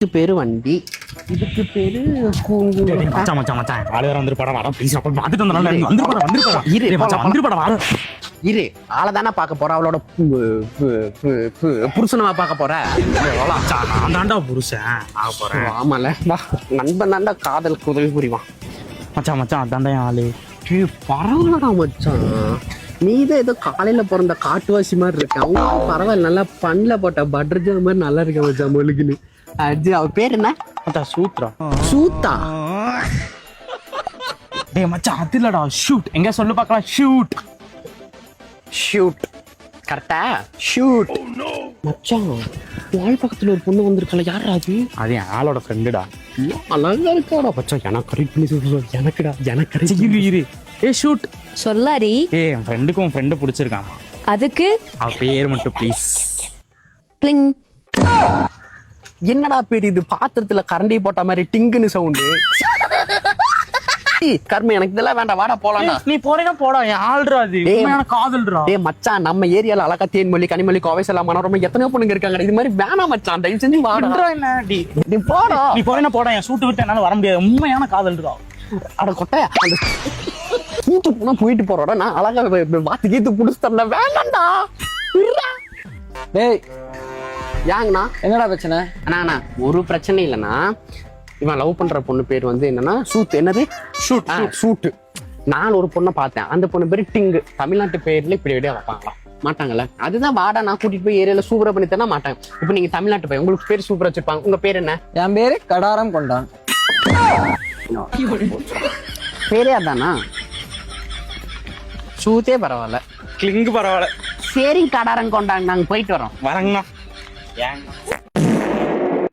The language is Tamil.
இதுக்கு பேரு வண்டி, இதுக்கு பேரு மச்சான் மச்சான் மச்சான் ஆளு வேற வந்துருப்பாடா. வாடா ப்ளீஸ். அப்ப பாத்துட்டு வந்தறேன். வந்துருப்பாடா. இரு மச்சான் வந்துருப்பாடா. வாடா. இரு. ஆளை தானே பார்க்க போற, அவளோட புருஷனவா பார்க்க போற? மச்சான் நான் தான்டா புருஷன் ஆக போறேன். ஆமால, வா நண்பன் தான்டா காதலுக்கு உதவி புரிவான். மச்சான் மச்சான் அதான்டா என் ஆளு. பரவாயில்லடா மச்சான், நீதான் ஏதோ காலையில பிறந்த காட்டுவாசி மாதிரி இருக்க. அவங்க பரவாயில்ல, நல்லா பண்ணல போட்ட பட்டர் ஜாம் மாதிரி நல்லா இருக்க மச்சான் மொழிக்குன்னு. அது அவ பேர் என்ன? மச்சான் சூத்ரா. சூத்தா? டேய் மச்சான் அது இல்லடா, ஷூட். எங்க சொல்லு பார்க்கலாம். ஷூட் ஷூட் கரெக்டா? ஷூட். மச்சான் வால் பக்கத்துல ஒரு பொண்ணு வந்திருக்கல, யாரா அது? அது என் ஆளோட ஃப்ரெண்டுடா. அழகா இருக்காடா மச்சான். எனக்கு கரெக்ட் பண்ணி சொல்லுவேன். எனக்குடா, எனக்கு இரு இரு. ஏ ஷூட் சொல்லாரி. ஏ என் ஃப்ரெண்டுக்கும் உன் ஃப்ரெண்டு பிடிச்சிருக்கான். அதுக்கு அவ பேர் மட்டும் ப்ளீஸ். பிளிங். என்னடா பேர் இது? பாத்திரத்துல கரண்டி போட்ட மாதிரி டிங்குன்னு சவுண்டு. கர்ம, எனக்கு இதெல்லாம் வேண்டாம், வாடா போலாம்டா. நீ போறேன்னா போடா. என் ஆள்றா அது. உண்மையான காதல்றா. டேய் மச்சான், நம்ம ஏரியால அழகா தேன்மொழி, கனிமொழி, கோவைசெல்லாம் மனோரமா எத்தனையோ பொண்ணுங்க இருக்காங்க. இது மாதிரி வேணாம் மச்சான், தயவு செஞ்சு வாடா. என்ன டி நீ போடா. நீ போறேன்னா போடா. என் சூட்டு விட்டு என்னால வர முடியாது. உண்மையான காதல்றா. அட கொட்டையா, அந்த கூட்டு போனா போயிட்டு போறோட, நான் அழகா வாத்து கீத்து புடிச்சு தரல. வேண்டாம்டா. டேய் ஏங்கண்ணா? என்னடா பிரச்சனை? அண்ணா ஒரு பிரச்சனை இல்லைண்ணா. இவன் லவ் பண்ற பொண்ணு பேர் வந்து என்னன்னா சூத். என்னது? ஷூட். ஷூட். நான் ஒரு பொண்ணை பார்த்தேன், அந்த பொண்ணு பேரு டிங்கு. தமிழ்நாட்டு பேர்ல இப்படி விட வைப்பாங்களா? மாட்டாங்கல்ல. அதுதான் வாடா, நான் கூட்டிட்டு போய் ஏரியால சூப்பரா பண்ணி தரேன். மாட்டாங்க. இப்ப நீங்க தமிழ்நாட்டு போய் உங்களுக்கு பேர் சூப்பரா வச்சிருப்பாங்க. உங்க பேர் என்ன? என் பேரு கடாரம் கொண்டான். பேரே அதானா? சூத்தே பரவாயில்ல, கிளிங்கு பரவாயில்ல. சரி கடாரம் கொண்டாங்க, நாங்க போயிட்டு வரோம். வரங்கண்ணா. ஏங்க